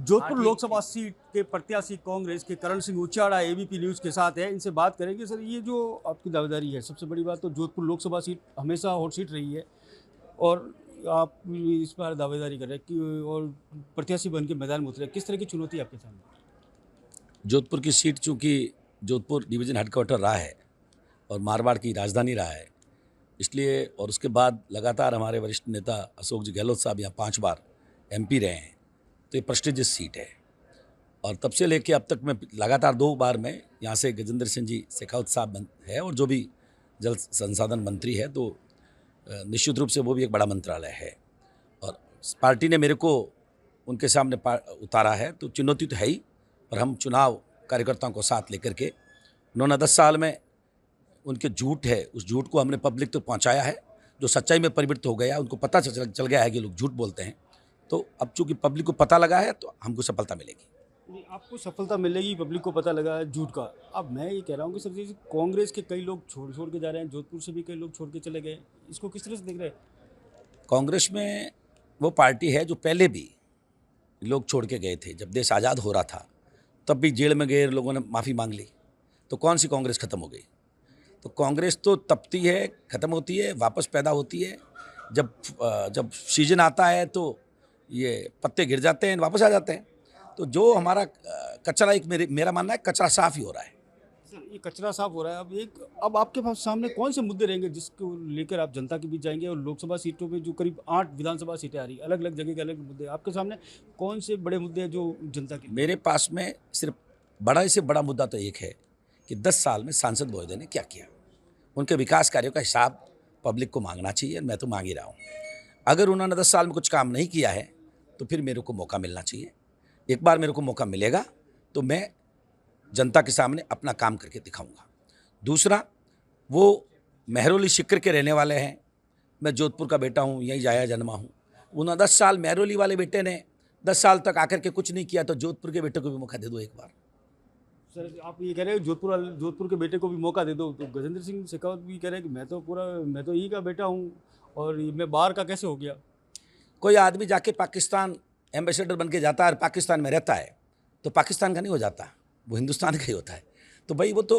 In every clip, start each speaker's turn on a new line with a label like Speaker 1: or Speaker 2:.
Speaker 1: Jodhpur Lok Sabha seat के प्रत्याशी कांग्रेस के करण सिंह उचाड़ा एबीपी न्यूज़ के साथ है। इनसे बात करेंगे। सर, ये जो आपकी दावेदारी है, सबसे बड़ी बात तो जोधपुर लोकसभा सीट हमेशा हॉट सीट रही है और आप इस बार दावेदारी कर रहे हैं कि और प्रत्याशी बन के मैदान में उतरे, किस तरह की चुनौती आपके सामने?
Speaker 2: जोधपुर की सीट चूँकि जोधपुर डिवीज़न हेडक्वार्टर रहा है और मारवाड़ की राजधानी रहा है, इसलिए और उसके बाद लगातार हमारे वरिष्ठ नेता अशोक जी गहलोत साहब यहाँ 5 बार एमपी रहे हैं, तो ये प्रेस्टिजियस सीट है। और तब से लेके अब तक मैं लगातार 2 बार में यहाँ से गजेंद्र सिंह जी शेखावत साहब है और जो भी जल संसाधन मंत्री है, तो निश्चित रूप से वो भी एक बड़ा मंत्रालय है और पार्टी ने मेरे को उनके सामने उतारा है, तो चुनौती तो है ही। पर हम चुनाव कार्यकर्ताओं को साथ लेकर के उन्होंने 10 साल में उनके झूठ है, उस झूठ को हमने पब्लिक तक पहुंचाया है, जो सच्चाई में परिवर्तित हो गया, उनको पता चल गया है कि लोग झूठ बोलते हैं। तो अब चूंकि पब्लिक को पता लगा है, तो हमको सफलता मिलेगी।
Speaker 1: आपको सफलता मिलेगी, पब्लिक को पता लगा है झूठ का। अब मैं ये कह रहा हूँ कि सर जी, कांग्रेस के कई लोग छोड़ के जा रहे हैं, जोधपुर से भी कई लोग छोड़ के चले गए, इसको किस तरह से देख रहे हैं?
Speaker 2: कांग्रेस में वो पार्टी है जो पहले भी लोग छोड़ के गए थे। जब देश आज़ाद हो रहा था तब भी जेल में गए लोगों ने माफ़ी मांग ली, तो कौन सी कांग्रेस ख़त्म हो गई? तो कांग्रेस तो तपती है, ख़त्म होती है, वापस पैदा होती है। जब सीजन आता है तो ये पत्ते गिर जाते हैं, वापस आ जाते हैं। तो जो हमारा कचरा, एक मेरा मानना है कचरा साफ ही हो रहा है।
Speaker 1: सर, ये कचरा साफ हो रहा है। अब आपके पास सामने कौन से मुद्दे रहेंगे जिसको लेकर आप जनता के बीच जाएंगे? और लोकसभा सीटों पे जो करीब 8 विधानसभा सीटें आ रही, अलग अलग जगह के अलग मुद्दे, आपके सामने कौन से बड़े मुद्दे हैं जो जनता के?
Speaker 2: मेरे पास में सिर्फ बड़ा से बड़ा मुद्दा तो एक है कि 10 साल में सांसद महोदय ने क्या किया। उनके विकास कार्यों का हिसाब पब्लिक को मांगना चाहिए, मैं तो मांग ही रहा हूँ। अगर उन्होंने 10 साल में कुछ काम नहीं किया है तो फिर मेरे को मौका मिलना चाहिए। एक बार मेरे को मौका मिलेगा तो मैं जनता के सामने अपना काम करके दिखाऊंगा। दूसरा, वो महरौली शिक्र के रहने वाले हैं, मैं जोधपुर का बेटा हूँ, यहीं जाया जन्मा हूँ। उन्होंने 10 साल महरौली वाले बेटे ने 10 साल तक आकर के कुछ नहीं किया, तो जोधपुर के बेटे को भी मौका दे दो एक बार।
Speaker 1: सर, आप ये कह रहे हैं जोधपुर के बेटे को भी मौका दे दो, तो गजेंद्र सिंह शेखावत भी कह रहे हैं कि मैं तो यही का बेटा हूँ और मैं बाहर का कैसे हो गया?
Speaker 2: कोई आदमी जाके पाकिस्तान एम्बेसडर बन के जाता है और पाकिस्तान में रहता है, तो पाकिस्तान का नहीं हो जाता, वो हिंदुस्तान का ही होता है। तो भाई वो तो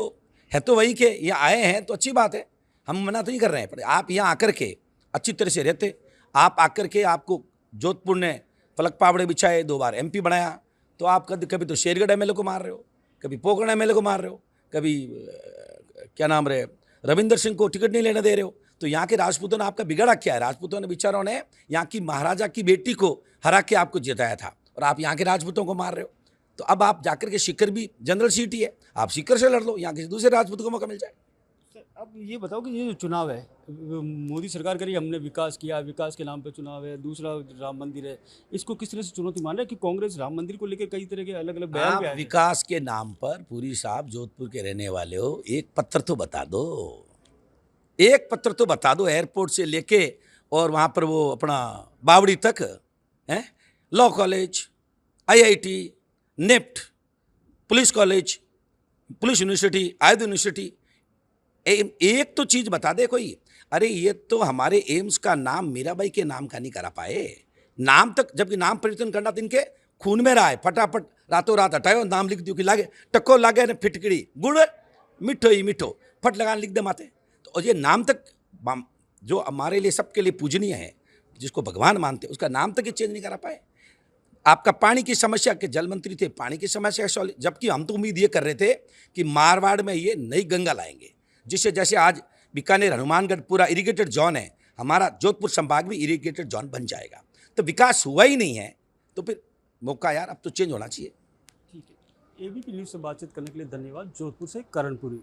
Speaker 2: है, तो वही के यहाँ आए हैं तो अच्छी बात है, हम मना तो नहीं कर रहे हैं। पर आप यहाँ आकर के अच्छी तरह से रहते, आप आकर के आपको जोधपुर ने पलक पावड़े बिछाए, 2 बार एमपी बनाया, तो आप कभी तो शेरगढ़ एमएलए को मार रहे हो, कभी पोखरण एमएलए को मार रहे हो, कभी क्या नाम रहे रविंदर सिंह को टिकट नहीं लेने दे रहे हो। तो यहाँ के राजपूतों ने आपका बिगड़ा क्या है? राजपूतों ने बेचारों ने यहाँ की महाराजा की बेटी को हरा के आपको जिताया था और आप यहाँ के राजपूतों को मार रहे हो। तो अब आप जाकर के सीकर भी जनरल सीट ही है, आप सीकर से लड़ लो, यहाँ किसी दूसरे राजपूत को मौका मिल जाए।
Speaker 1: सर, अब ये बताओ कि ये जो चुनाव है, मोदी सरकार करी, हमने विकास किया, विकास के नाम पे चुनाव है, दूसरा राम मंदिर है, इसको किस तरह से चुनौती मान रहे हैं कि कांग्रेस राम मंदिर को लेकर कई तरह के अलग अलग बयान भी आए हैं?
Speaker 2: विकास के नाम पर पूरी साहब जोधपुर के रहने वाले हो, एक पत्थर तो बता दो, एक पत्थर तो बता दो, एयरपोर्ट से लेके और वहाँ पर वो अपना बावड़ी तक है, law college, IIT, NEFT, police college, police university, आयुध यूनिवर्सिटी, एक तो चीज़ बता दे कोई। अरे ये तो हमारे एम्स का नाम मीराबाई के नाम का नहीं करा पाए, नाम तक, जबकि नाम परिवर्तन करना तो इनके खून में रहा है। फटाफट रातों रात हटाओ, नाम लिख दियो कि लागे टक्को लागे न फिटकड़ी गुड़ मिठो ही मिठो, फट लगान लिख दे माते। तो ये नाम तक जो हमारे लिए सबके लिए पूजनीय है, जिसको भगवान मानते हैं, उसका नाम तक ये चेंज नहीं करा पाए। आपका पानी की समस्या के जल मंत्री थे, पानी की समस्या सॉल्व, जबकि हम तो उम्मीद ये कर रहे थे कि मारवाड़ में ये नई गंगा लाएंगे, जिससे जैसे आज बीकानेर हनुमानगढ़ पूरा इरिगेटेड जोन है, हमारा जोधपुर संभाग भी इरिगेटेड जोन बन जाएगा। तो विकास हुआ ही नहीं है, तो फिर मौका यार अब तो चेंज होना चाहिए।
Speaker 1: ठीक है, एबीपी न्यूज़ से बातचीत करने के लिए धन्यवाद। जोधपुर से करणपुरी।